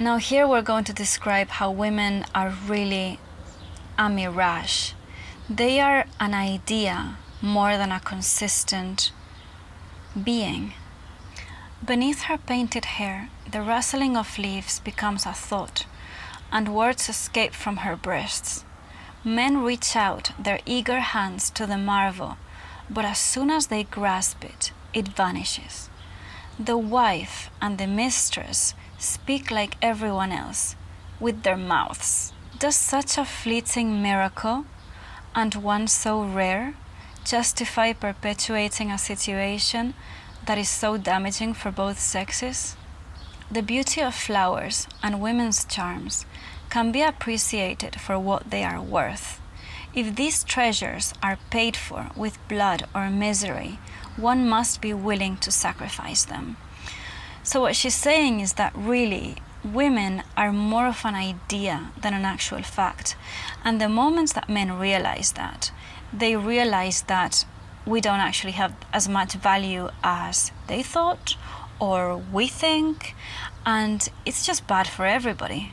Now here we're going to describe how women are really a mirage. They are an idea more than a consistent being. Beneath her painted hair, the rustling of leaves becomes a thought, and words escape from her breasts. Men reach out their eager hands to the marvel, but as soon as they grasp it, it vanishes. The wife and the mistress speak like everyone else, with their mouths. Does such a fleeting miracle, and one so rare, justify perpetuating a situation that is so damaging for both sexes? The beauty of flowers and women's charms can be appreciated for what they are worth. If these treasures are paid for with blood or misery, one must be willing to sacrifice them. So what she's saying is that really, women are more of an idea than an actual fact. And the moment that men realize that, they realize that we don't actually have as much value as they thought or we think, and it's just bad for everybody.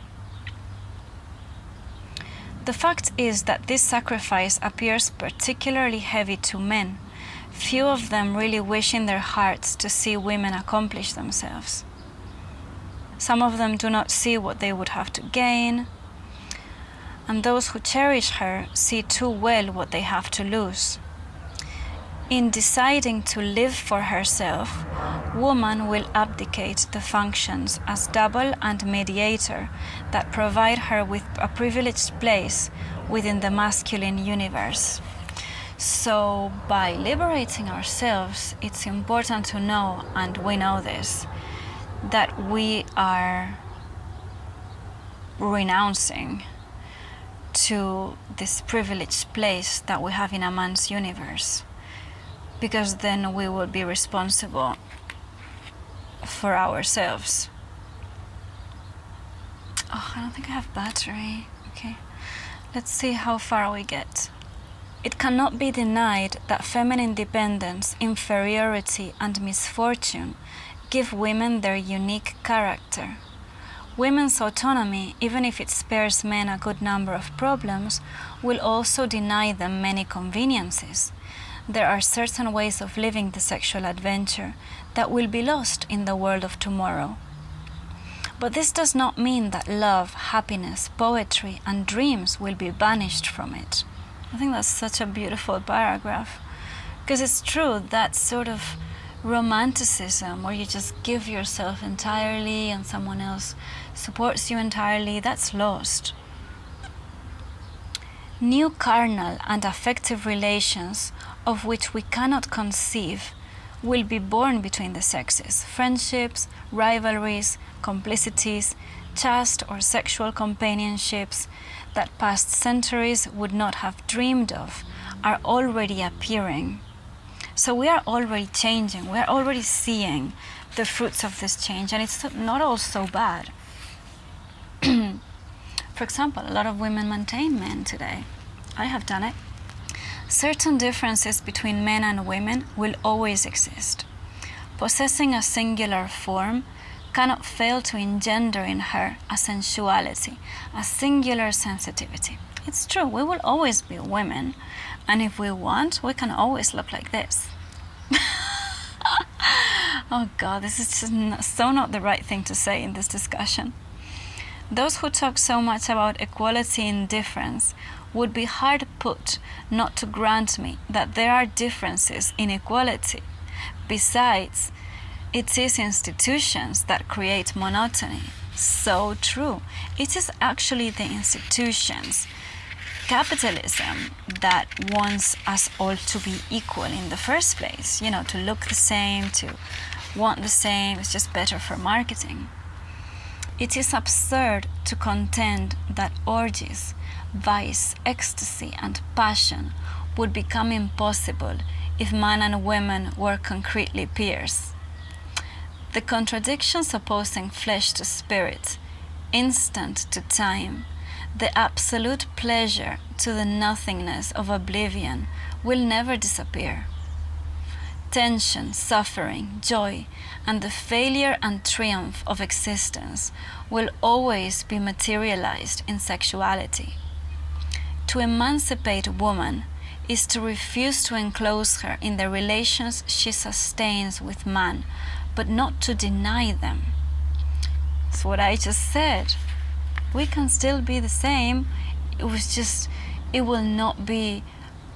The fact is that this sacrifice appears particularly heavy to men, few of them really wish in their hearts to see women accomplish themselves. Some of them do not see what they would have to gain, and those who cherish her see too well what they have to lose. In deciding to live for herself, woman will abdicate the functions as double and mediator that provide her with a privileged place within the masculine universe. So by liberating ourselves, it's important to know, and we know this, that we are renouncing to this privileged place that we have in a man's universe, because then we will be responsible for ourselves. Oh, I don't think I have battery. Okay, let's see how far we get. It cannot be denied that feminine dependence, inferiority, and misfortune give women their unique character. Women's autonomy, even if it spares men a good number of problems, will also deny them many conveniences. There are certain ways of living the sexual adventure that will be lost in the world of tomorrow. But this does not mean that love, happiness, poetry, and dreams will be banished from it. I think that's such a beautiful paragraph, because it's true, that sort of romanticism where you just give yourself entirely and someone else supports you entirely, that's lost. New carnal and affective relations of which we cannot conceive will be born between the sexes. Friendships, rivalries, complicities, chaste or sexual companionships that past centuries would not have dreamed of are already appearing. So we are already changing, we are already seeing the fruits of this change, and it's not all so bad. For example, a lot of women maintain men today. I have done it. Certain differences between men and women will always exist. Possessing a singular form cannot fail to engender in her a sensuality, a singular sensitivity. It's true, we will always be women, and if we want, we can always look like this. Oh God, this is just so not the right thing to say in this discussion. Those who talk so much about equality in difference would be hard put not to grant me that there are differences in equality. Besides, it is institutions that create monotony. So true. It is actually the institutions, capitalism, that wants us all to be equal in the first place. You know, to look the same, to want the same. It's just better for marketing. It is absurd to contend that orgies, vice, ecstasy, and passion would become impossible if man and women were concretely peers. The contradictions opposing flesh to spirit, instant to time, the absolute pleasure to the nothingness of oblivion will never disappear. tension, suffering, joy, and the failure and triumph of existence will always be materialized in sexuality. To emancipate a woman is to refuse to enclose her in the relations she sustains with man, but not to deny them. That's what I just said. We can still be the same. It will not be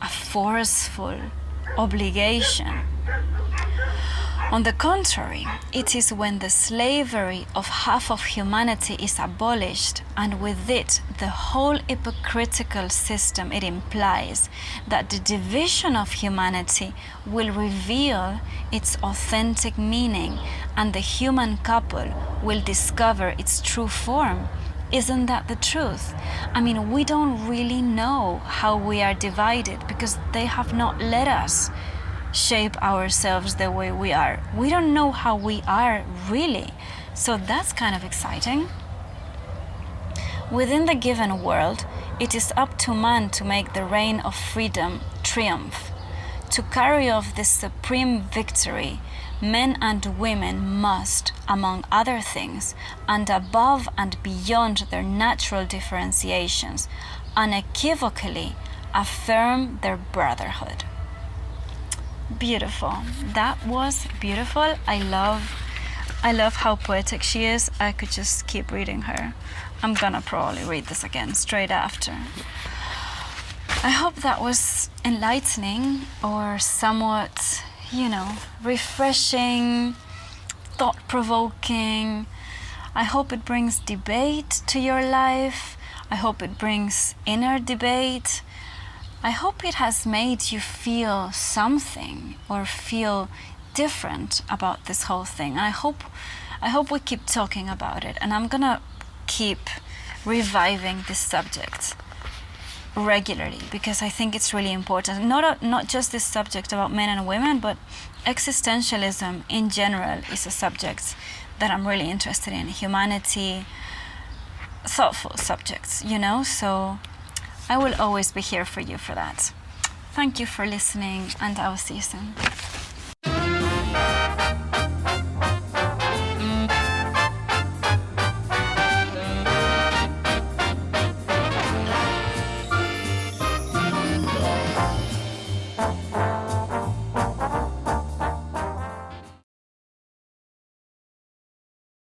a forceful obligation. On the contrary, it is when the slavery of half of humanity is abolished, and with it the whole hypocritical system it implies, that the division of humanity will reveal its authentic meaning and the human couple will discover its true form. Isn't that the truth? I mean, we don't really know how we are divided because they have not let us shape ourselves the way we are. We don't know how we are really. So that's kind of exciting. Within the given world, it is up to man to make the reign of freedom triumph. To carry off this supreme victory, men and women must, among other things, and above and beyond their natural differentiations, unequivocally affirm their brotherhood. Beautiful. That was beautiful. I love how poetic she is. I could just keep reading her. I'm gonna probably read this again straight after. I hope that was enlightening or somewhat, refreshing, thought-provoking. I hope it brings debate to your life. I hope it brings inner debate. I hope it has made you feel something or feel different about this whole thing. I hope we keep talking about it, and I'm gonna keep reviving this subject regularly because I think it's really important. Not just this subject about men and women, but existentialism in general is a subject that I'm really interested in. Humanity, thoughtful subjects, so I will always be here for you for that. Thank you for listening, and I will see you soon.